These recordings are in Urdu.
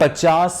50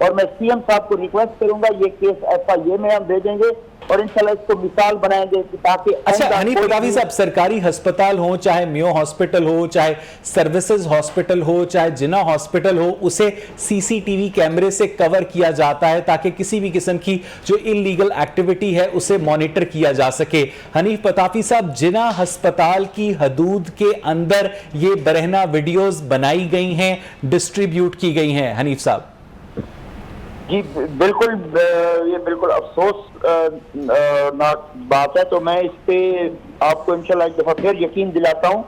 اور میں سی ایم صاحب کو ریکویسٹ کروں گا یہ کیس FIA میں ہم بھیجیں گے اور انشاءاللہ اس کو مثال بنائیں گے تاکہ اچھا حنیف پتافی صاحب، سرکاری ہسپتال ہو، چاہے میو ہاسپٹل ہو، چاہے سروسز ہاسپٹل ہو، چاہے جنا ہاسپٹل ہو، اسے CCTV کیمرے سے کور کیا جاتا ہے تاکہ کسی بھی قسم کی جو انلیگل ایکٹیویٹی ہے اسے مانیٹر کیا جا سکے۔ حنیف پتافی صاحب، جنا ہسپتال کی حدود کے اندر یہ برہنہ ویڈیوز بنائی گئی ہیں، ڈسٹریبیوٹ کی گئی ہیں حنیف صاحب؟ جی بالکل، یہ بالکل افسوس ناک بات ہے، تو میں اس پہ آپ کو انشاءاللہ ایک دفعہ پھر یقین دلاتا ہوں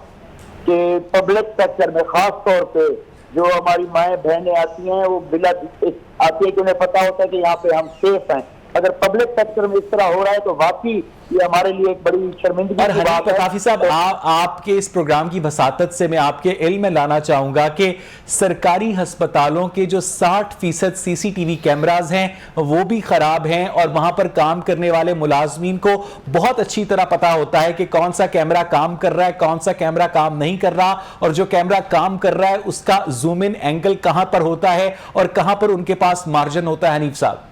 کہ پبلک سیکٹر میں خاص طور پہ جو ہماری مائیں بہنیں آتی ہیں وہ بلا آتی ہے کہ انہیں پتا ہوتا ہے کہ یہاں پہ ہم سیف ہیں، اگر پبلک سیکٹر میں اس طرح ہو رہا ہے تو واقعی یہ ہمارے لیے ایک بڑی شرمندگی کی اور بات ہے۔ پتافی صاحب، آپ کے اس پروگرام کی وساطت سے میں آپ کے علم میں لانا چاہوں گا کہ سرکاری ہسپتالوں کے جو 60% CCTV کیمراز ہیں وہ بھی خراب ہیں، اور وہاں پر کام کرنے والے ملازمین کو بہت اچھی طرح پتا ہوتا ہے کہ کون سا کیمرہ کام کر رہا ہے، کون سا کیمرہ کام نہیں کر رہا، اور جو کیمرہ کام کر رہا ہے اس کا زوم ان اینگل کہاں پر ہوتا ہے اور کہاں پر ان کے پاس مارجن ہوتا ہے۔ حنیف صاحب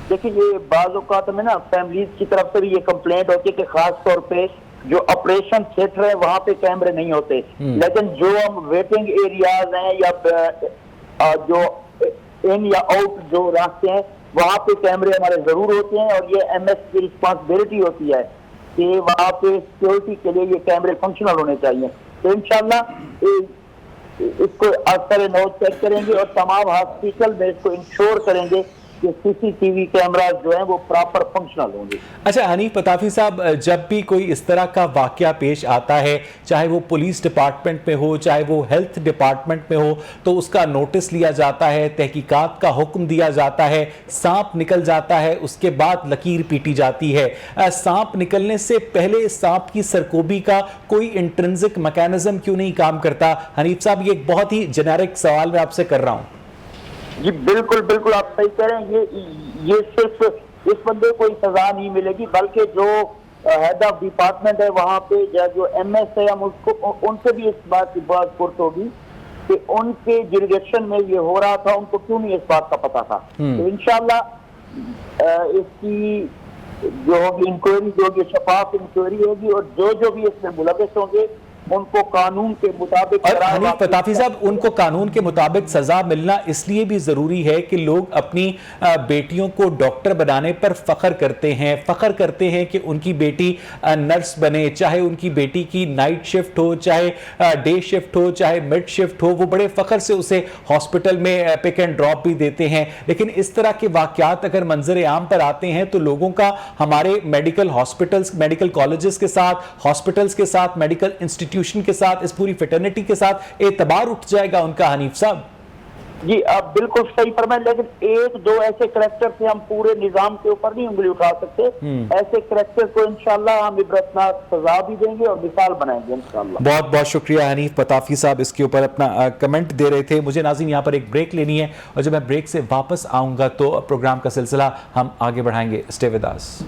دیکھیں، یہ بعض اوقات میں نا فیملیز کی طرف سے بھی یہ کمپلینٹ ہوتی ہے کہ خاص طور پہ جو آپریشن تھیٹر ہے وہاں پہ کیمرے نہیں ہوتے، لیکن جو ہم ویٹنگ ایریاز ہیں یا جو ان یا آؤٹ جو راستے ہیں وہاں پہ کیمرے ہمارے ضرور ہوتے ہیں، اور یہ MS کی رسپانسبلٹی ہوتی ہے کہ وہاں پہ سیکورٹی کے لیے یہ کیمرے فنکشنل ہونے چاہیے۔ تو انشاءاللہ اس کو اثر نوٹ چیک کریں گے اور تمام ہاسپٹل میں اس کو انشور کریں گے کہ CCTV کیمراز جو ہیں وہ پراپر فنکشنل ہوں گے۔ اچھا حنیف پتافی صاحب، جب بھی کوئی اس طرح کا واقعہ پیش آتا ہے، چاہے وہ پولیس ڈپارٹمنٹ میں ہو، چاہے وہ ہیلتھ ڈپارٹمنٹ میں ہو، تو اس کا نوٹس لیا جاتا ہے، تحقیقات کا حکم دیا جاتا ہے، سانپ نکل جاتا ہے، اس کے بعد لکیر پیٹی جاتی ہے۔ سانپ نکلنے سے پہلے سانپ کی سرکوبی کا کوئی انٹرنزک میکانزم کیوں نہیں کام کرتا؟ حنیف صاحب، یہ ایک بہت ہی جنیرک سوال میں آپ سے کر رہا ہوں۔ جی بالکل بالکل، آپ صحیح کہہ رہے ہیں، یہ صرف اس بندے کو سزا نہیں ملے گی بلکہ جو ہیڈ آف ڈپارٹمنٹ ہے وہاں پہ جو MS ہے، ہم اس کو ان سے بھی اس بات کی بات پرت ہوگی کہ ان کے جریڈکشن میں یہ ہو رہا تھا، ان کو کیوں نہیں اس بات کا پتا تھا۔ تو انشاءاللہ اس کی جو ہوگی انکوائری، جو ہوگی شفاف انکوائری ہوگی، اور جو بھی اس میں ملوث ہوں گے ان کو قانون کے مطابق۔ اور حنیف پتافی صاحب، ان کو قانون کے مطابق سزا ملنا اس لیے بھی ضروری ہے کہ لوگ اپنی بیٹیوں کو ڈاکٹر بنانے پر فخر کرتے ہیں کہ ان کی بیٹی نرس بنے، چاہے ان کی بیٹی کی نائٹ شفٹ ہو، چاہے ڈے شفٹ ہو، چاہے مڈ شفٹ ہو، وہ بڑے فخر سے اسے ہاسپٹل میں پک اینڈ ڈراپ بھی دیتے ہیں۔ لیکن اس طرح کے واقعات اگر منظر عام پر آتے ہیں تو لوگوں کا ہمارے میڈیکل ہاسپٹلز، میڈیکل کالجز کے ساتھ، ہاسپٹلز کے ساتھ، میڈیکل انسٹیٹیوشن کے ساتھ، اس پوری فیٹرنیٹی کے ساتھ اعتبار اٹھ جائے گا ان کا۔ حنیف صاحب جی آپ بالکل صحیح فرمائیں، لیکن ایک دو ایسے کریکٹر سے ہم پورے نظام کے اوپر نہیں انگلی اٹھا سکتے، ایسے کریکٹر کو انشاءاللہ ہم عبرتناک سزا بھی دیں گے اور مثال بنائیں گے انشاءاللہ۔ بہت بہت شکریہ حنیف پتافی صاحب، اس کے اوپر اپنا کمنٹ دے رہے تھے۔ مجھے ناظرین یہاں پر ایک بریک لینی ہے، اور جب میں بریک سے واپس آؤں گا تو پروگرام کا سلسلہ ہم آگے بڑھائیں گے۔ Stay with us.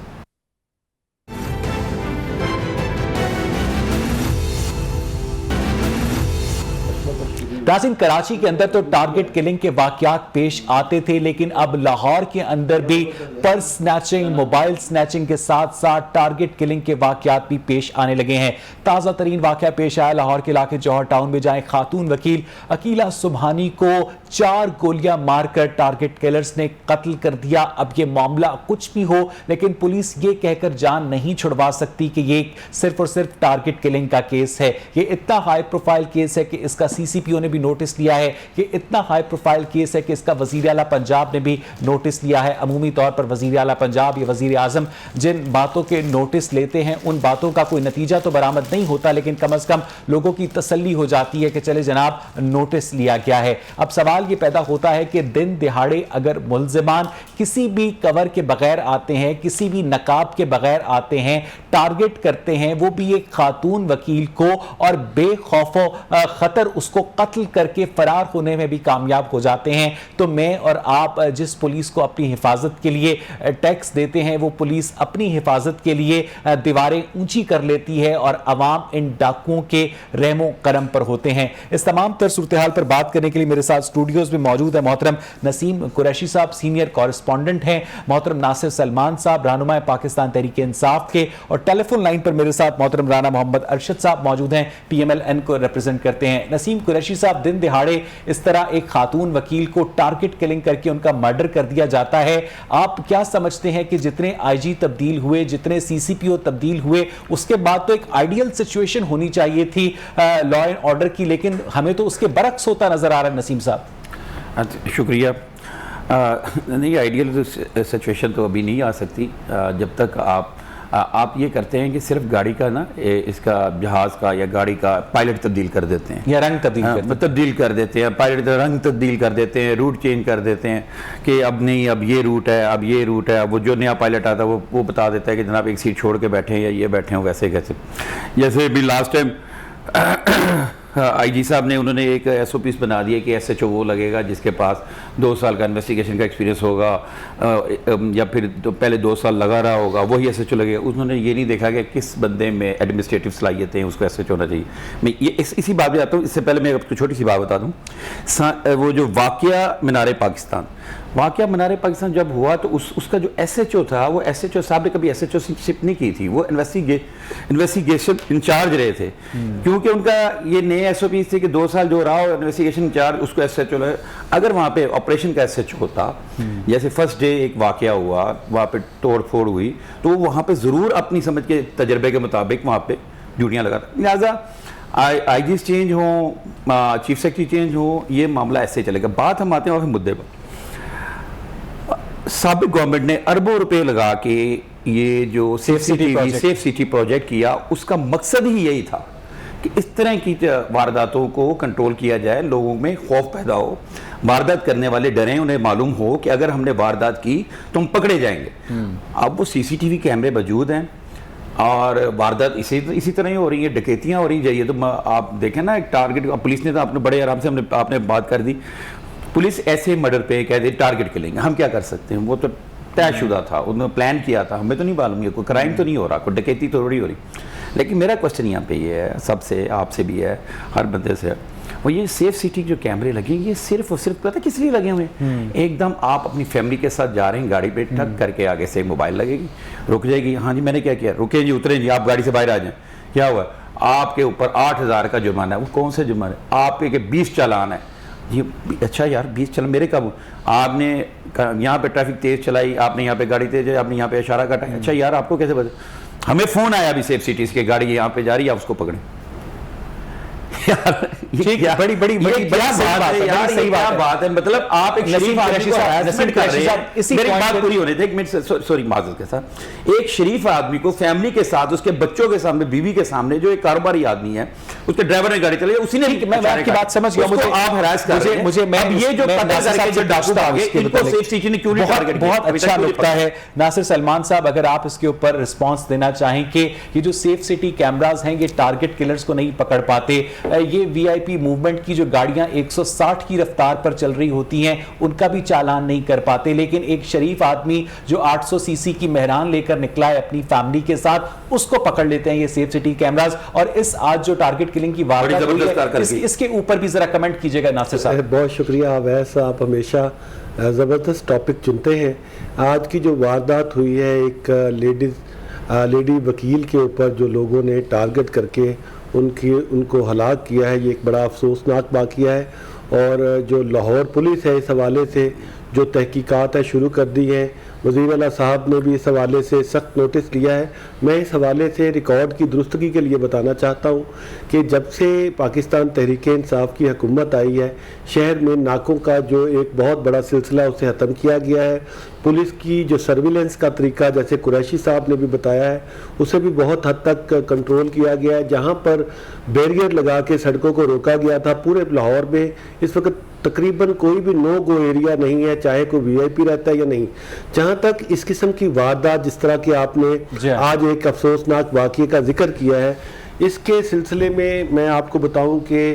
ناظرین، کراچی کے اندر تو ٹارگٹ کلنگ کے واقعات پیش آتے تھے، لیکن اب لاہور کے اندر بھی پرس سنیچنگ، موبائل سنیچنگ کے ساتھ ساتھ ٹارگٹ کلنگ کے واقعات بھی پیش آنے لگے ہیں۔ تازہ ترین واقعہ پیش آیا لاہور کے علاقے جوہر ٹاؤن میں، جہاں ایک خاتون وکیل عقیلہ سبحانی کو 4 گولیاں مار کر ٹارگٹ کلرز نے قتل کر دیا۔ اب یہ معاملہ کچھ بھی ہو، لیکن پولیس یہ کہہ کر جان نہیں چھڑوا سکتی کہ یہ صرف اور صرف ٹارگٹ کلنگ کا کیس ہے۔ یہ اتنا ہائی پروفائل کیس ہے کہ اس کا CCPO نے بھی نوٹس لیا ہے، کہ اتنا ہائی پروفائل کیس ہے کہ اس کا وزیر اعلیٰ پنجاب نے بھی نوٹس لیا ہے۔ عمومی طور پر وزیر اعلیٰ پنجاب یا وزیر اعظم جن باتوں کے نوٹس لیتے ہیں ان باتوں کا کوئی نتیجہ تو برآمد نہیں ہوتا، لیکن کم از کم لوگوں کی تسلی ہو جاتی ہے کہ چلے جناب نوٹس لیا گیا ہے۔ اب سوال یہ پیدا ہوتا ہے کہ دن دہاڑے اگر ملزمان کسی بھی کور کے بغیر آتے ہیں، کسی بھی نقاب کے بغیر آتے ہیں، ٹارگٹ کرتے ہیں، وہ بھی ایک خاتون وکیل کو، اور بے خوف و خطر اس کو قتل قتل کر کے فرار ہونے میں بھی کامیاب ہو جاتے ہیں. تو میں اور آپ جس پولیس کو اپنی حفاظت کے لیے ٹیکس دیتے ہیں وہ پولیس اپنی حفاظت کے لیے دیواریں اونچی کر لیتی ہے اور عوام ان ڈاکوؤں کے رحم و کرم پر ہوتے ہیں. اس تمام تر صورتحال پر بات کرنے کے لیے میرے ساتھ اسٹوڈیوز میں موجود ہے محترم نسیم قریشی صاحب، سینئر کورسپونڈنٹ ہیں، محترم ناصر سلمان صاحب، رہنما پاکستان تحریک انصاف کے، اور ٹیلی فون لائن پر میرے ساتھ محترم رانا محمد ارشد صاحب موجود ہیں، PMLN کو ریپرزینٹ کرتے ہیں. نسیم قریشی صاحب، دن دہاڑے اس طرح ایک خاتون وکیل کو ٹارگٹ کلنگ کر کے ان کا مرڈر کر دیا جاتا ہے. آپ کیا سمجھتے ہیں کہ جتنے IG تبدیل ہوئے، جتنے CCPO تبدیل ہوئے، اس کے بعد تو ایک آئیڈیل سچویشن ہونی چاہیے تھی لا اینڈ آرڈر کی، لیکن ہمیں تو اس کے برعکس ہوتا نظر آ رہا ہے نسیم صاحب. شکریہ. نہیں، آئیڈیل سچویشن تو ابھی نہیں آ سکتی جب تک آپ یہ کرتے ہیں کہ صرف گاڑی کا نا، اس کا جہاز کا یا گاڑی کا پائلٹ تبدیل کر دیتے ہیں یا رنگ تبدیل کر دیتے ہیں، پائلٹ رنگ تبدیل کر دیتے ہیں، روٹ چینج کر دیتے ہیں کہ اب نہیں، اب یہ روٹ ہے، اب یہ روٹ ہے. اب وہ جو نیا پائلٹ آتا ہے وہ بتا دیتا ہے کہ جناب ایک سیٹ چھوڑ کے بیٹھے ہیں یا یہ بیٹھے ہوں. ویسے کیسے، جیسے بھی لاسٹ ٹائم IG صاحب نے انہوں نے ایک SOPs بنا دیا کہ SHO وہ لگے گا جس کے پاس 2 سال کا انویسٹیگیشن کا ایکسپیرینس ہوگا، یا پھر پہلے 2 سال لگا رہا ہوگا، وہی SHO لگے گا. انہوں نے یہ نہیں دیکھا کہ کس بندے میں ایڈمنسٹریٹو صلاحیتیں ہیں، اس کو SHO ہونا چاہیے. میں یہ اسی بات پہ آتا ہوں. اس سے پہلے میں آپ کو چھوٹی سی بات بتا دوں. وہ جو واقعہ مینار پاکستان جب ہوا تو اس کا جو SHO تھا، وہ SHO صاحب نے کبھی SHO شپ نہیں کی تھی، وہ انویسٹیگیشن انچارج رہے تھے، کیونکہ ان کا یہ نئے SOPs تھے کہ 2 سال جو رہا ہو انویسٹیگیشن انچارج اس کو SHO لگے. اگر وہاں پہ آپریشن کا SHO ہوتا، جیسے فرسٹ ڈے ایک واقعہ ہوا، وہاں پہ توڑ پھوڑ ہوئی، تو وہاں پہ ضرور اپنی سمجھ کے تجربے کے مطابق وہاں پہ ڈیوٹیاں لگاتا. لہٰذا IGs چینج ہوں، چیف سیکرٹری چینج ہوں، یہ معاملہ ایسے چلے گا. بات ہم آتے ہیں اور مدعے پر. سابق گورنمنٹ نے اربوں روپے لگا کے یہ جو سیف سٹی پروجیکٹ کیا، اس کا مقصد ہی یہی تھا کہ اس طرح کی وارداتوں کو کنٹرول کیا جائے، لوگوں میں خوف پیدا ہو، واردات کرنے والے ڈریں، انہیں معلوم ہو کہ اگر ہم نے واردات کی تو ہم پکڑے جائیں گے. اب وہ CCTV کیمرے موجود ہیں اور واردات اسی طرح ہی ہو رہی ہیں، ڈکیتیاں ہو رہی ہیں. تو آپ دیکھیں نا، ایک ٹارگٹ پولیس نے تو آپ نے بڑے آرام سے آپ نے بات کر دی. پولیس ایسے مرڈر پہ کہہ دے ٹارگٹ کلنگ، ہم کیا کر سکتے ہیں؟ وہ تو طے شدہ تھا، انہوں نے پلان کیا تھا. ہمیں تو نہیں معلوم ہے، کوئی کرائم تو نہیں ہو رہا، کوئی ڈکیتی تو تھوڑی ہو رہی. لیکن میرا کوشچن یہاں پہ یہ ہے، سب سے، آپ سے بھی ہے، ہر بندے سے، وہ یہ سیف سٹی جو کیمرے لگے یہ صرف اور صرف پتہ کس لیے لگے ہوئے ہیں؟ ایک دم آپ اپنی فیملی کے ساتھ جا رہے ہیں گاڑی پہ، ٹھک کر کے آگے سے موبائل لگے گی، رک جائے گی. ہاں جی میں نے کیا کیا، رکیں جی، اتریں جی، آپ گاڑی سے باہر آ جائیں. کیا ہوا؟ آپ کے اوپر 8,000 کا جرمانہ ہے. وہ کون سے جرمانے؟ آپ کے 20 چالان ہے. جی اچھا یار 20 چلان میرے قابو، آپ نے یہاں پہ ٹریفک تیز چلائی، آپ نے یہاں پہ گاڑی تیز، آپ نے یہاں پہ اشارہ کاٹا. اچھا یار آپ کو کیسے پتا؟ ہمیں فون آیا ابھی سیف سٹیز کے، گاڑی یہاں پہ جا رہی ہے، آپ اس کو پکڑیں. بڑی بات ہے. مطلب آپ ایک شریف آدمی کو ہراسمنٹ کر رہے ہیں. میری بات پوری ہونے دے، ایک منٹ، سوری معذرت کے ساتھ. ایک شریف آدمی کو فیملی کے ساتھ، اس کے بچوں کے سامنے، بیوی کے سامنے، جو ایک کاروباری آدمی ہے، اس کے ڈرائیور نے گاڑی چلائی، اسی نے، میں آپ کی بات سمجھ گیا، مجھے آپ ہراس کر رہے ہیں. میں یہ جو پتہ کر کے جو ڈاکو بھاگے، ان کو سیف سٹی نے کیوں نہیں ٹارگٹ کیا؟ بہت اچھا نکتہ ہے. ناصر سلمان صاحب، اگر آپ اس کے اوپر رسپانس دینا چاہیں کہ یہ جو سیف سٹی کیمراز ہیں یہ ٹارگٹ کلرز کو نہیں پکڑ پاتے، یہ VIP موومنٹ کی جو گاڑیاں 160 کی رفتار پر چل رہی ہوتی ہیں ان کا بھی چالان نہیں کر پاتے، لیکن ایک شریف آدمی جو 800 cc کی مہران لے کر نکلا ہے اپنی فیملی کے ساتھ، اس کو پکڑ لیتے ہیں یہ سیف سٹی کیمراز. اور اس آج جو ٹارگٹ کلنگ کی واردات ہوئی ہے، اس کے اوپر بھی ذرا کمنٹ کیجئے گا ناصر صاحب. بہت شکریہ اویس، آپ ہمیشہ زبردست ٹاپک چنتے ہیں. آج کی جو واردات ہوئی ہے ایک لیڈی وکیل کے اوپر، جو لوگوں نے ٹارگٹ کر کے ان کو ہلاک کیا ہے، یہ ایک بڑا افسوسناک واقعہ ہے. اور جو لاہور پولیس ہے اس حوالے سے جو تحقیقات ہے شروع کر دی ہیں، وزیر اعلیٰ صاحب نے بھی اس حوالے سے سخت نوٹس لیا ہے. میں اس حوالے سے ریکارڈ کی درستگی کے لیے بتانا چاہتا ہوں کہ جب سے پاکستان تحریک انصاف کی حکومت آئی ہے، شہر میں ناکوں کا جو ایک بہت بڑا سلسلہ اسے ختم کیا گیا ہے. پولیس کی جو سرویلنس کا طریقہ، جیسے قریشی صاحب نے بھی بتایا ہے، اسے بھی بہت حد تک کنٹرول کیا گیا ہے. جہاں پر بیریئر لگا کے سڑکوں کو روکا گیا تھا، پورے لاہور میں اس وقت تقریباً کوئی بھی نو گو ایریا نہیں ہے، چاہے کوئی VIP رہتا ہے یا نہیں. جہاں تک اس قسم کی واردات، جس طرح کہ آپ نے آج ایک افسوسناک واقعے کا ذکر کیا ہے، اس کے سلسلے میں آپ کو بتاؤں کہ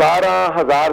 12,000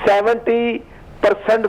70%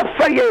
FIA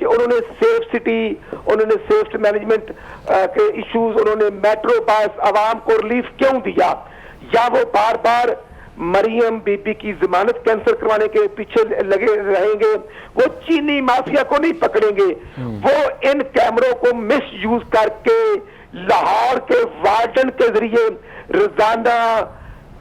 کہ انہوں نے سیف سٹی، انہوں نے سیفٹی مینجمنٹ کے ایشوز، انہوں نے میٹرو پاس عوام کو ریلیف کیوں دیا، یا وہ بار بار مریم بی بی کی ضمانت کینسل کروانے کے پیچھے لگے رہیں گے، وہ چینی مافیا کو نہیں پکڑیں گے، وہ ان کیمروں کو مس یوز کر کے لاہور کے وارڈن کے ذریعے روزانہ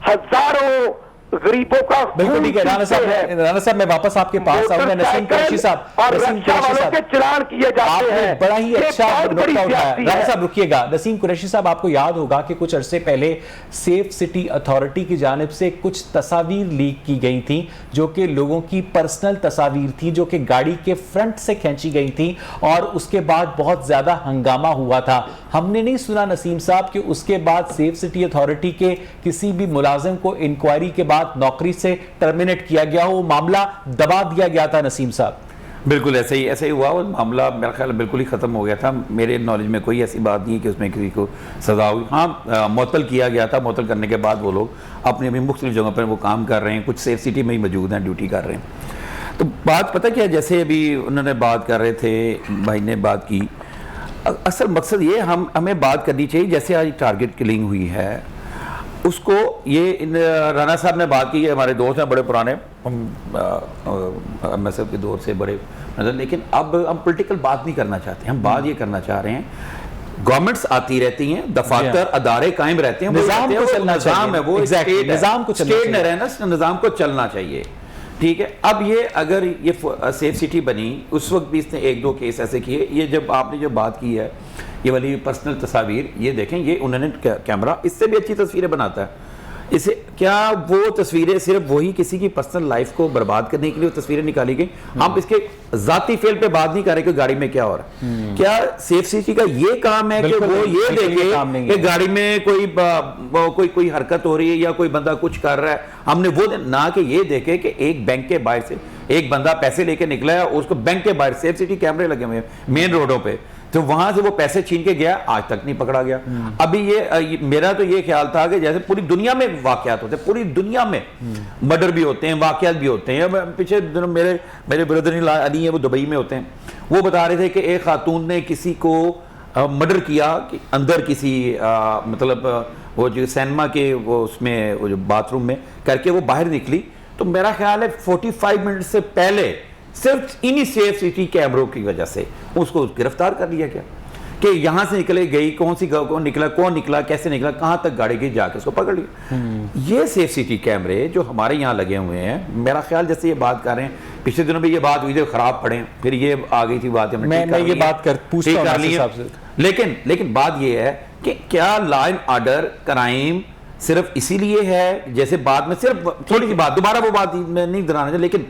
ہزاروں غریبوں کا بالکل ٹھیک ہے رانا صاحب میں واپس آپ کے پاس آؤں گا. نسیم قریشی صاحب، اور رکشہ والوں کے چلان کیے جاتے آپ نے ہیں. بڑا ہی یہ اچھا بہت بڑی نقطہ اٹھایا. زیادتی رانا ہے. صاحب رکیے گا. نسیم قریشی صاحب، آپ کو یاد ہوگا کہ کچھ عرصے پہلے سیف سٹی اتھارٹی کی جانب سے کچھ تصاویر لیک کی گئی تھیں جو کہ لوگوں کی پرسنل تصاویر تھی، جو کہ گاڑی کے فرنٹ سے کھینچی گئی تھیں، اور اس کے بعد بہت زیادہ ہنگامہ ہوا تھا. ہم نے نہیں سنا نسیم صاحب کہ اس کے بعد سیف سٹی اتھارٹی کے کسی بھی ملازم کو انکوائری کے بعد نوکری سے ٹرمینیٹ کیا گیا ہو، وہ معاملہ دبا دیا گیا تھا. نسیم صاحب بالکل ایسے ہی ہوا. وہ معاملہ میرا خیال بالکل ہی ختم ہو گیا تھا. میرے نالج میں کوئی ایسی بات نہیں ہے کہ اس میں کسی کو سزا ہوئی. ہاں معطل کیا گیا تھا. معطل کرنے کے بعد وہ لوگ اپنی اپنی مختلف جگہوں پر وہ کام کر رہے ہیں. کچھ سیف سٹی میں ہی موجود ہیں، ڈیوٹی کر رہے ہیں. تو بات پتہ کیا ہے، جیسے ابھی انہوں نے بات کر رہے تھے، بھائی نے بات کی، اصل مقصد یہ ہمیں بات کرنی چاہیے. جیسے آج ٹارگٹ کلنگ ہوئی ہے، اس کو یہ رانا صاحب نے بات کی ہے، ہمارے دوست ہیں بڑے پرانے، ایم ایس ایف کے دور سے بڑے، لیکن اب ہم پولیٹیکل بات نہیں کرنا چاہتے. ہم بات یہ کرنا چاہ رہے ہیں، گورنمنٹس آتی رہتی ہیں، دفاتر ادارے قائم رہتے ہیں، نظام کو چلنا چاہیے. وہ نظام کو اسٹیٹ نے رہنا، نظام کو چلنا چاہیے. ٹھیک ہے. اب یہ اگر یہ سیف سٹی بنی، اس وقت بھی اس نے ایک دو کیس ایسے کیے. یہ جب آپ نے جو بات کی ہے یہ والی پرسنل تصاویر، یہ دیکھیں، یہ انہوں نے کیمرہ اس سے بھی اچھی تصویریں بناتا ہے. اسے کیا وہ تصویریں صرف وہی کسی کی پرسنل لائف کو برباد کرنے کے لیے تصویریں نکالی گئی؟ ہم اس کے ذاتی فعل پہ بات نہیں کر رہے کہ گاڑی میں کیا ہو رہا ہے. کیا سیف سٹی کا یہ کام ہے کہ وہ یہ دیکھے کہ گاڑی میں کوئی حرکت ہو رہی ہے یا کوئی بندہ کچھ کر رہا ہے؟ ہم نے وہ نہ کہ یہ دیکھے کہ ایک بینک کے باہر سے ایک بندہ پیسے لے کے نکلا ہے، اس کو بینک کے باہر سیف سٹی کیمرے لگے ہوئے ہیں مین روڈوں پہ، تو وہاں سے وہ پیسے چھین کے گیا، آج تک نہیں پکڑا گیا. ابھی یہ میرا تو یہ خیال تھا کہ جیسے پوری دنیا میں واقعات ہوتے ہیں، پوری دنیا میں مرڈر بھی ہوتے ہیں، واقعات بھی ہوتے ہیں. پیچھے دنوں میرے بردر علی ہیں، وہ دبئی میں ہوتے ہیں، وہ بتا رہے تھے کہ ایک خاتون نے کسی کو مرڈر کیا اندر کسی مطلب وہ جو سینما کے وہ اس میں وہ جو باتھ روم میں کر کے وہ باہر نکلی. تو میرا خیال ہے 45 منٹ سے پہلے صرف انہی سیف سٹی کیمروں کی وجہ سے اس کو گرفتار کر لیا گیا کہ یہاں سے نکلے گئی، کون سی کون نکلا، کیسے نکلا، کہاں تک گاڑی گئی، جا کے اس کو پکڑ لیا. یہ سیف سٹی کیمرے جو ہمارے یہاں لگے ہوئے ہیں، میرا خیال جیسے یہ بات کر رہے ہیں، پچھلے دنوں میں یہ بات ہوئی تھی خراب پڑے، پھر یہ آ گئی تھی بات، میں یہ بات پوچھتا ہوں صاحب سے. لیکن بات یہ ہے کہ کیا لا اینڈ آرڈر کرائم صرف اسی لیے ہے، جیسے بعد میں صرف تھوڑی سی بات دوبارہ وہ بات میں نہیں دہرانا، لیکن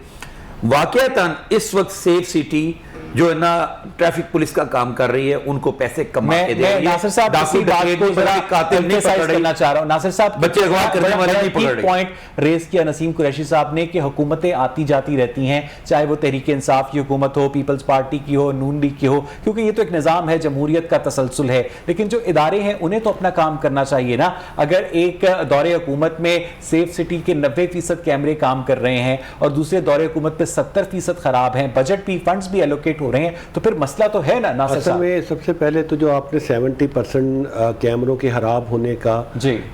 واقعتاً اس وقت سیف سٹی جو ہے نا ٹریفک پولیس کا کام کر رہی ہے، ان کو پیسے کما کے دے رہی ہے. ناصر صاحب اسی بات کو ذرا ایمفیسائز کرنا چاہ رہا ہوں. ناصر صاحب بچے اغوا کرنے والے نہیں پکڑ رہے. پوائنٹ ریز کیا نسیم قریشی صاحب نے کہ حکومتیں آتی جاتی رہتی ہیں، چاہے وہ تحریک انصاف کی حکومت ہو، پیپلز پارٹی کی ہو، نون لیگ کی ہو، کیونکہ یہ تو ایک نظام ہے، جمہوریت کا تسلسل ہے. لیکن جو ادارے ہیں انہیں تو اپنا کام کرنا چاہیے نا. اگر ایک دور حکومت میں سیف سٹی کے 90% کیمرے کام کر رہے ہیں اور دوسرے دور حکومت پہ 70% خراب ہیں، بجٹ بھی فنڈز بھی ایلوکیٹ ہو رہے ہیں، تو پھر مسئلہ تو ہے نا ناصر صاحب. میں سب سے پہلے تو جو آپ نے 70% کیمروں کے خراب ہونے کا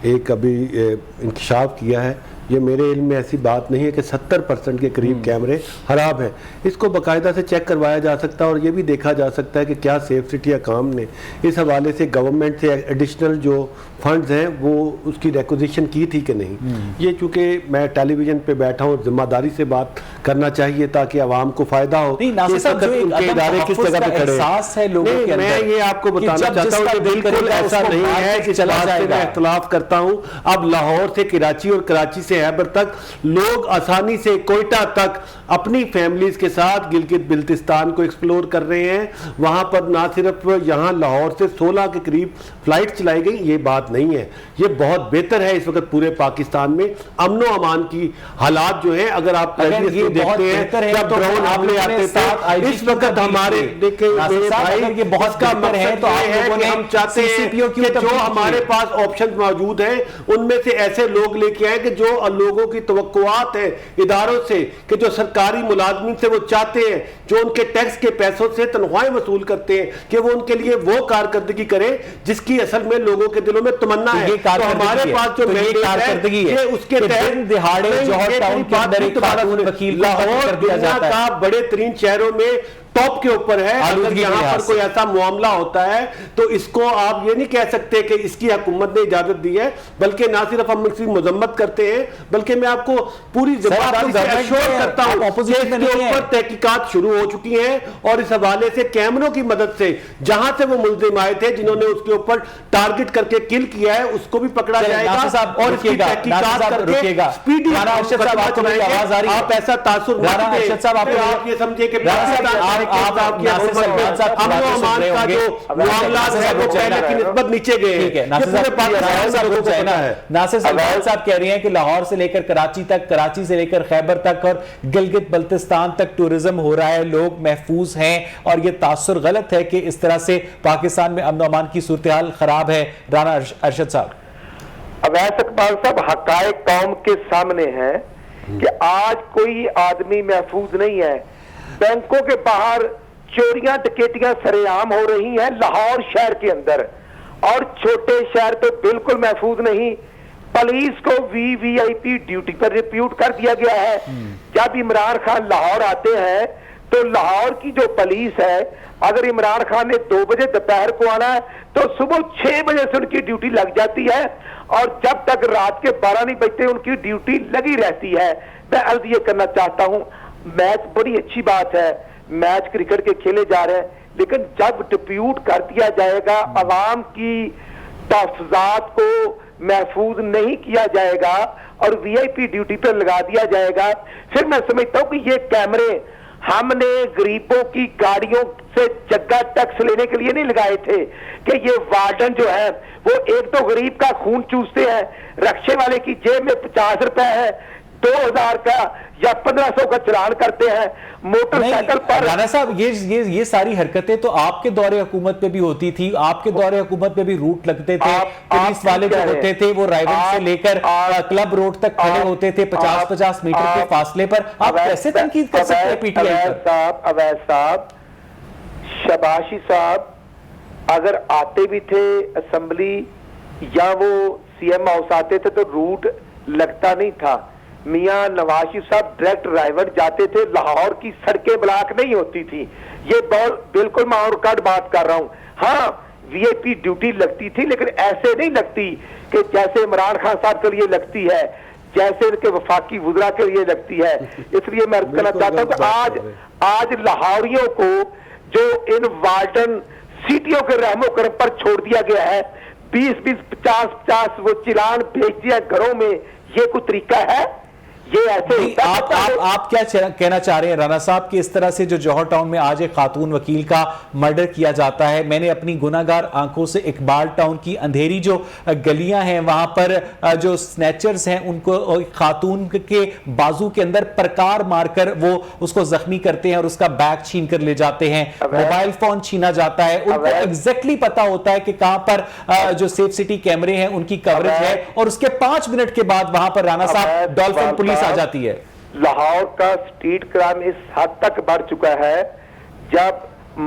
ایک ابھی انکشاف کیا ہے، یہ میرے علم میں ایسی بات نہیں ہے کہ 70% کے قریب کیمرے خراب ہیں. اس کو باقاعدہ سے چیک کروایا جا سکتا ہے اور یہ بھی دیکھا جا سکتا ہے کہ کیا سیف سٹی حکام نے اس حوالے سے گورنمنٹ سے ایڈیشنل جو فنڈز ہیں وہ اس کی ریکوزیشن کی تھی کہ نہیں. یہ چونکہ میں ٹیلی ویژن پہ بیٹھا ہوں، ذمہ داری سے بات کرنا چاہیے تاکہ عوام کو فائدہ ہو. ادارے کس جگہ پہ کھڑے ہیں، میں یہ آپ کو بتانا چاہتا ہوں کہ بالکل ایسا نہیں ہے کہ چلا جائے گا. اختلاف کرتا ہوں. اب لاہور سے کراچی اور کراچی سے خیبر تک لوگ آسانی سے کوئٹہ تک اپنی فیملیز کے ساتھ گلگت بلتستان کو ایکسپلور کر رہے ہیں. وہاں پر نہ صرف یہاں لاہور سے 16 کے قریب فلائٹ چلائی گئی، یہ بات نہیں ہے. یہ بہت بہتر ہے اس وقت پورے پاکستان میں امن و امان کی حالات جو ہیں. اگر آپ دیکھتے ہیں جب ڈرون حملے آتے تھے، اس وقت ہمارے دیکھیں میرے بھائی اس کا مقصد یہ ہے کہ ہم چاہتے ہیں کہ جو ہمارے پاس آپشن موجود ہیں ان میں سے ایسے لوگ لے کے آئیں کہ جو اور لوگوں کی توقعات ہیں اداروں سے کہ جو سرکاری ملازمین سے وہ چاہتے ہیں، جو ان کے ٹیکس کے پیسوں سے تنخواہیں وصول کرتے ہیں، کہ وہ ان کے لیے وہ کارکردگی کریں جس کی اصل میں لوگوں کے دلوں میں تمنا ہے۔ تو ہمارے پاس جو مینڈیٹ ہے کہ اس کے تحت دہاڑے جوہر ٹاؤن کے اندر ایک خاتون وکیل لاہور دنیا کا بڑے ترین شہروں میں ٹاپ کے اوپر ہے، اگر یہاں پر کوئی ایسا معاملہ ہوتا ہے تو اس کو آپ یہ نہیں کہہ سکتے کہ اس کی حکومت نے اجازت دی ہے، بلکہ نہ صرف ہم اس کی مذمت کرتے ہیں بلکہ میں آپ کو پوری ذمہ سے ایشور کرتا ہوں کہ اس کے اوپر تحقیقات شروع ہو چکی ہیں، اور اس حوالے سے کیمروں کی مدد سے جہاں سے وہ ملزم آئے تھے جنہوں نے اس کے اوپر ٹارگٹ کر کے کل کیا ہے اس کو بھی پکڑا جائے گا، اور اس کی تحقیقات کر کے سپیڈی آپ ایسا تاثر نہ دیں کہ آپ یہ سمجھے کہ ناصر سلمان صاحب کہہ رہے ہیں کہ لاہور سے لے کر کراچی تک، کراچی سے لے کر خیبر تک اور گلگت بلتستان تک ٹورزم ہو رہا ہے، لوگ محفوظ ہیں، اور یہ تاثر غلط ہے کہ اس طرح سے پاکستان میں امن و امان کی صورتحال خراب ہے۔ رانا ارشد صاحب، اویس اقبال صاحب، حقائق قوم کے سامنے ہیں کہ آج کوئی آدمی محفوظ نہیں ہے۔ بینکوں کے باہر چوریاں ڈکیٹیاں سرے عام ہو رہی ہیں لاہور شہر کے اندر، اور چھوٹے شہر تو بالکل محفوظ نہیں۔ پولیس کو وی آئی پی ڈیوٹی پر ریپیوٹ کر دیا گیا ہے۔ جب عمران خان لاہور آتے ہیں تو لاہور کی جو پولیس ہے، اگر عمران خان نے 2 بجے دوپہر کو آنا ہے تو صبح 6 بجے سے ان کی ڈیوٹی لگ جاتی ہے، اور جب تک رات کے 12 نہیں بجتے ان کی ڈیوٹی لگی رہتی ہے۔ میں عرض یہ کرنا چاہتا ہوں، میچ بڑی اچھی بات ہے، میچ کرکٹ کے کھیلے جا رہے ہیں، لیکن جب ڈپیوٹ کر دیا جائے گا، عوام کی تحفظات کو محفوظ نہیں کیا جائے گا اور وی آئی پی ڈیوٹی پہ لگا دیا جائے گا، پھر میں سمجھتا ہوں کہ یہ کیمرے ہم نے غریبوں کی گاڑیوں سے جگہ ٹیکس لینے کے لیے نہیں لگائے تھے کہ یہ وارڈن جو ہے وہ ایک تو غریب کا خون چوستے ہیں، رکشے والے کی جیب میں 50 روپے ہے، 2000 کا یا 1500 کا چلان کرتے ہیں، موٹر سائیکل پر۔ رانا صاحب، یہ ساری حرکتیں تو آپ کے دور حکومت پہ بھی ہوتی تھی، آپ کے دور حکومت پہ بھی روٹ لگتے تھے، پولیس والے جو ہوتے تھے وہ رائیول سے لے کر کلب روڈ تک کھڑے ہوتے تھے 50-50 میٹر کے فاصلے پر، آپ کیسے تنقید کر سکتے ہیں پی ٹی آئی پر؟ اویس صاحب، شباشی صاحب اگر آتے بھی تھے اسمبلی یا وہ سی ایم ہاؤس آتے تھے تو روٹ لگتا نہیں تھا۔ میاں نواز شریف صاحب ڈائریکٹ رائیور جاتے تھے، لاہور کی سڑکیں بلاک نہیں ہوتی تھی۔ یہ بالکل میں اور کٹ بات کر رہا ہوں۔ ہاں وی آئی پی ڈیوٹی لگتی تھی، لیکن ایسے نہیں لگتی کہ جیسے عمران خان صاحب کے لیے لگتی ہے، جیسے ان کے وفاقی وزراء کے لیے لگتی ہے۔ اس لیے میں کہنا چاہتا ہوں کہ آج لاہوریوں کو جو ان وارڈن سیٹیوں کے رحم و کرم پر چھوڑ دیا گیا ہے، 20-20 50-50 وہ چلان بھیج دیا گھروں میں، یہ کوئی طریقہ ہے؟ یہ ایسے آپ کیا کہنا چاہ رہے ہیں رانا صاحب کہ اس طرح سے جو جوہر ٹاؤن میں آج ایک خاتون وکیل کا مرڈر کیا جاتا ہے؟ میں نے اپنی گناہگار آنکھوں سے اقبال ٹاؤن کی اندھیری جو گلیاں ہیں وہاں پر جو سنیچرز ہیں ان کو خاتون کے بازو کے اندر پرکار مار کر وہ اس کو زخمی کرتے ہیں اور اس کا بیگ چھین کر لے جاتے ہیں، موبائل فون چھینا جاتا ہے، ان کو ایگزیکٹلی پتا ہوتا ہے کہ کہاں پر جو سیف سٹی کیمرے ہیں ان کی کوریج ہے، اور اس کے 5 منٹ کے بعد وہاں پر رانا صاحب ڈولفن پولیس آ جاتی ہے۔ لاہور کا سٹریٹ کرائم اس حد تک بڑھ چکا ہے، جب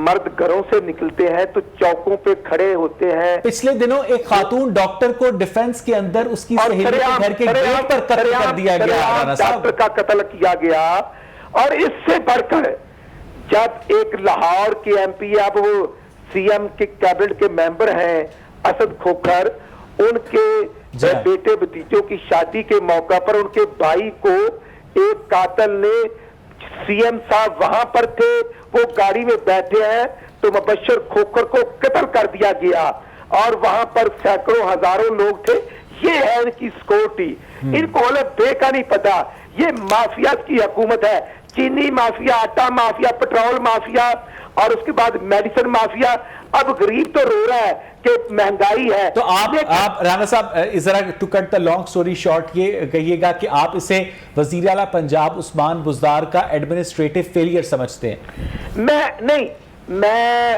مرد گھروں سے نکلتے ہیں تو چوکوں پہ کھڑے ہوتے ہیں۔ پچھلے دنوں ایک خاتون ڈاکٹر کو ڈیفنس کے اندر اس کی سہیلی کے گھر کے گیٹ پر قتل کر دیا گیا، ڈاکٹر کا قتل کیا گیا۔ اور اس سے بڑھ کر جب ایک لاہور کے ایم پی، اب وہ سی ایم کے کیبنٹ کے ممبر ہیں اسد کھوکھر، ان کے بیٹے بھتیجوں کی شادی کے موقع پر ان کے بھائی کو ایک قاتل نے، سی ایم صاحب وہاں پر تھے، وہ گاڑی میں بیٹھے ہیں تو مبشر کھوکھر کو قتل کر دیا گیا، اور وہاں پر سینکڑوں ہزاروں لوگ تھے۔ یہ ہے ان کی سیکورٹی، ان کو بے کا نہیں پتا۔ یہ مافیات کی حکومت ہے، چینی مافیا، آٹا مافیا، پیٹرول مافیا، اور اس کے بعد میڈیسن مافیا۔ اب غریب تو رو رہا ہے کہ مہنگائی ہے۔ تو آپ رانا صاحب ذرا to cut the long story short یہ کہیے گا کہ آپ اسے وزیر اعلیٰ پنجاب عثمان بزدار کا ایڈمنسٹریٹو فیلئر سمجھتے ہیں؟ میں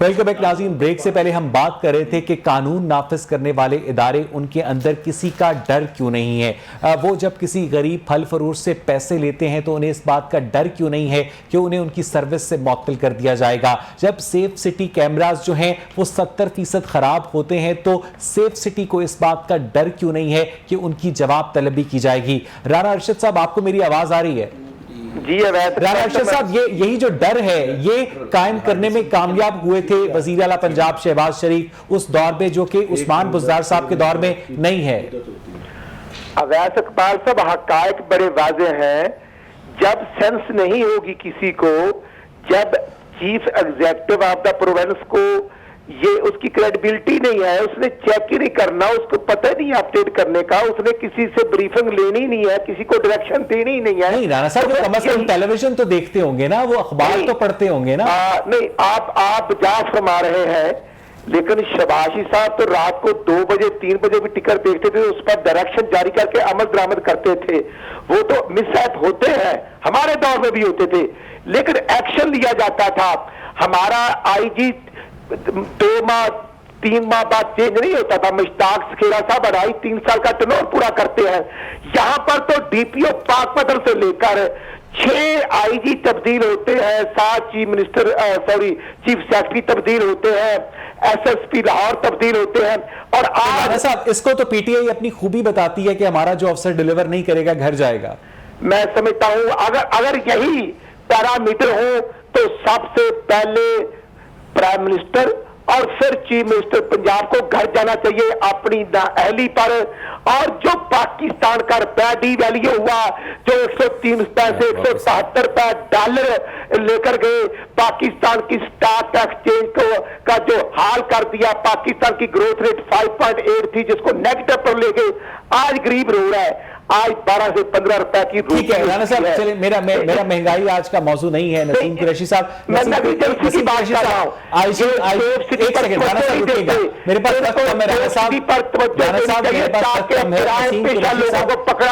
ویلکم بیک ناظرین. بریک سے پہلے ہم بات کر رہے تھے کہ قانون نافذ کرنے والے ادارے ان کے اندر کسی کا ڈر کیوں نہیں ہے. وہ جب کسی غریب پھل فروش سے پیسے لیتے ہیں تو انہیں اس بات کا ڈر کیوں نہیں ہے کہ انہیں ان کی سروس سے معطل کر دیا جائے گا. جب سیف سٹی کیمراز جو ہیں وہ 70% خراب ہوتے ہیں تو سیف سٹی کو اس بات کا ڈر کیوں نہیں ہے کہ ان کی جواب طلبی کی جائے گی. رانا ارشد صاحب, آپ کو میری آواز آ رہی ہے؟ جی رانا ارشد صاحب, یہی جو ڈر ہے یہ قائم کرنے میں کامیاب ہوئے تھے وزیر اعلیٰ پنجاب شہباز شریف اس دور میں, جو کہ عثمان بزدار صاحب کے دور میں نہیں ہے. اویس اقبال صاحب, حقائق بڑے واضح ہیں. جب سینس نہیں ہوگی کسی کو, جب chief executive of the province کو یہ اس کی کریڈیبلٹی نہیں ہے, اس نے چیک ہی نہیں کرنا, اس کو پتہ نہیں اپڈیٹ کرنے کا, اس نے کسی سے بریفنگ لینی نہیں ہے, کسی کو ڈائریکشن دینی نہیں ہے. نہیں رانا صاحب, کم از کم ٹیلی ویژن تو دیکھتے ہوں گے نا, وہ اخبار تو پڑھتے ہوں گے نا. نہیں, آپ جا فرما رہے ہیں, لیکن شباشی صاحب تو رات کو 2 بجے 3 بجے بھی ٹکٹ دیکھتے تھے, اس پر ڈائریکشن جاری کر کے عمل درآمد کرتے تھے. وہ تو مس ایپ ہوتے ہیں, ہمارے دور میں بھی ہوتے تھے, لیکن ایکشن لیا جاتا تھا. ہمارا آئی جی 2 ماہ 3 ماہ بعد چینج نہیں ہوتا تھا. مشتاق سکھیرا صاحب 3 سال کا ٹرنور پورا کرتے ہیں. یہاں پر تو ڈی پی او پاک پتھر سے لے کر 6 آئی جی تبدیل ہوتے ہیں, 7 چیف سیکرٹری تبدیل ہوتے ہیں, ایس ایس پی لاہور تبدیل ہوتے ہیں. اور رانا صاحب, اس کو تو پی ٹی آئی اپنی خوبی بتاتی ہے کہ ہمارا جو افسر ڈیلیور نہیں کرے گا گھر جائے گا. میں سمجھتا ہوں اگر یہی پیرامیٹر ہو تو سب سے پہلے پرائم منسٹر اور پھر چیف منسٹر پنجاب کو گھر جانا چاہیے اپنی نااہلی پر. اور جو پاکستان کا روپیہ ڈی ویلیو ہوا, جو 103 پیسے 177 روپے ڈالر لے کر گئے, پاکستان کی سٹاک ایکسچینج کا جو حال کر دیا, پاکستان کی گروتھ ریٹ 5.8 تھی جس کو نیگیٹو پر لے گئے, آج غریب رو رہا ہے. آج 12 سے 15 روپے کی روٹی. ٹھیک ہے رانا صاحب, چلیں, میرا مہنگائی آج کا موضوع نہیں ہے. نسیم قریشی صاحب, میں کی بات کر رہا ہوں. ایک سیکنڈ رانا صاحب رکیے گا, میرے پاس وقت کم ہے. رانا صاحب میرے پاس وقت کم ہے.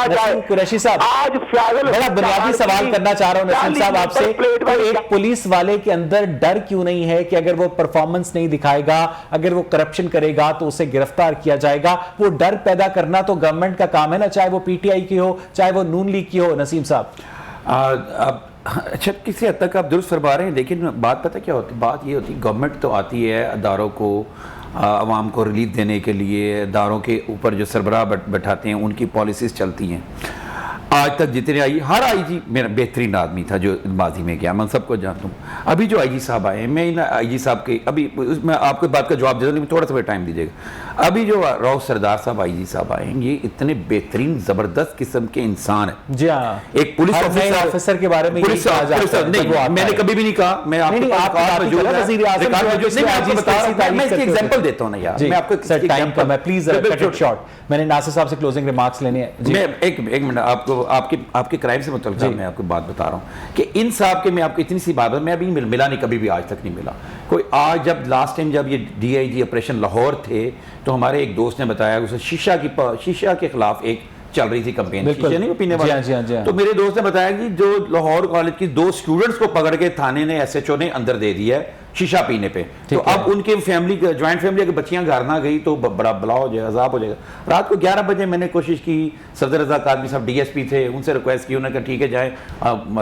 نسیم قریشی صاحب, آج فیاض بڑا بنیادی سوال کرنا چاہ رہا ہوں نسیم صاحب آپ سے, ایک پولیس والے کے اندر ڈر کیوں نہیں ہے کہ اگر وہ پرفارمنس نہیں دکھائے گا, اگر وہ کرپشن کرے گا تو اسے گرفتار کیا جائے گا. وہ ڈر پیدا کرنا تو گورنمنٹ کا کام ہے نا, چاہے وہ پی ٹی آئی کی ہو چاہے وہ نون لیگ کی ہو. نسیم صاحب, اچھا کسی حد تک آپ درست فرما رہے ہیں, لیکن بات پتہ کیا ہوتی, بات یہ ہوتی گورنمنٹ تو آتی ہے اداروں کو عوام کو ریلیف دینے کے لیے, اداروں کے اوپر جو سربراہ بیٹھاتے ہیں ان کی پالیسیز چلتی ہیں. آج تک جتنے ہر آئی جی میرا بہترین آدمی تھا جو ماضی میں گیا, میں سب کو جانتا ہوں. ابھی جو آئی جی صاحب آئے ہیں, میں ان آئی جی صاحب کے ابھی میں آپ کو بات کا جواب دے دوں, لیکن تھوڑا سا ٹائم دیجیے گا. ابھی جو راؤ سردار صاحب آئی جی صاحب آئے ہیں, یہ اتنے بہترین زبردست قسم کے انسان ہیں. جی ہاں, ایک پولیس آفیسر کے بارے میں میں نے کبھی بھی نہیں کہا, میں آپ کو ایگزامپل دیتا ہوں نا یار, میں آپ کو پلیز شارٹ, میں نے ناصر صاحب سے کلوزنگ ریمارکس لینے ہیں. میں ایک منٹ آپ کے کرائم سے متعلق میں آپ کو بات بتا رہا ہوں کہ ان صاحب کے, میں آپ کو اتنی سی بات, میں ابھی ملا نہیں, کبھی بھی آج تک نہیں ملا کوئی. آج جب لاسٹ ٹائم جب یہ D I G operation Lahore تھے تو ہمارے ایک دوست نے بتایا اسے شیشہ کے خلاف ایک چل رہی تھی کمپین, شیشہ نہیں پینے والا. تو میرے دوست نے بتایا کہ جو لاہور کالج کی 2 اسٹوڈنٹس کو پکڑ کے تھانے نے ایس ایچ او نے اندر دے دیا ہے شیشہ پینے پہ. تو اب ان کے فیملی جوائنٹ فیملی اگر بچیاں گھر نہ گئی تو بڑا بلا ہو جائے گا, عذاب ہو جائے گا. رات کو 11 بجے میں نے کوشش کی, صدر رضا کاظمی صاحب ڈی ایس پی تھے, ان سے ریکویسٹ کی, انہوں نے کہا ٹھیک ہے جائیں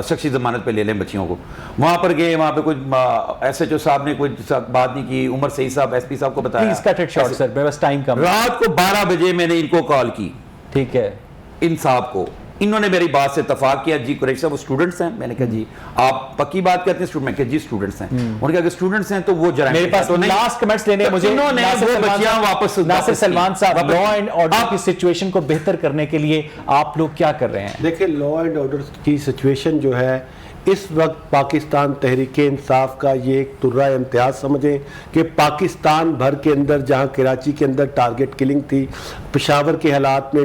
شخصی ضمانت پہ لے لیں بچیوں کو. وہاں پر گئے, وہاں پہ کوئی ایس ایچ او صاحب نے کوئی بات نہیں کی, عمر سعید صاحب ایس پی صاحب کو بتایا. رات کو 12 بجے میں نے ان کو کال کی, ٹھیک ہے, ان صاحب کو. انہوں نے میری بات سے اتفاق کیا, جی قریشی صاحب وہ اسٹوڈنٹس ہیں. میں نے کہا جی آپ پکی بات کرتے ہیں, میں کہا جی اسٹوڈنٹس ہیں. انہوں نے کہا کہ اسٹوڈنٹس ہیں تو وہ جرائم, میرے پاس لاسٹ کمنٹس لینے ہیں مجھے. انہوں نے وہ بچیاں واپس, ناصر سلمان صاحب, لا اینڈ آرڈر کی سچویشن کو بہتر کرنے کے لیے آپ لوگ کیا کر رہے ہیں؟ دیکھیں, لا اینڈ آرڈر کی سچویشن جو ہے اس وقت پاکستان تحریک انصاف کا یہ ایک طرہ امتیاز سمجھیں کہ پاکستان بھر کے اندر جہاں کراچی کے اندر ٹارگٹ کلنگ تھی, پشاور کے حالات میں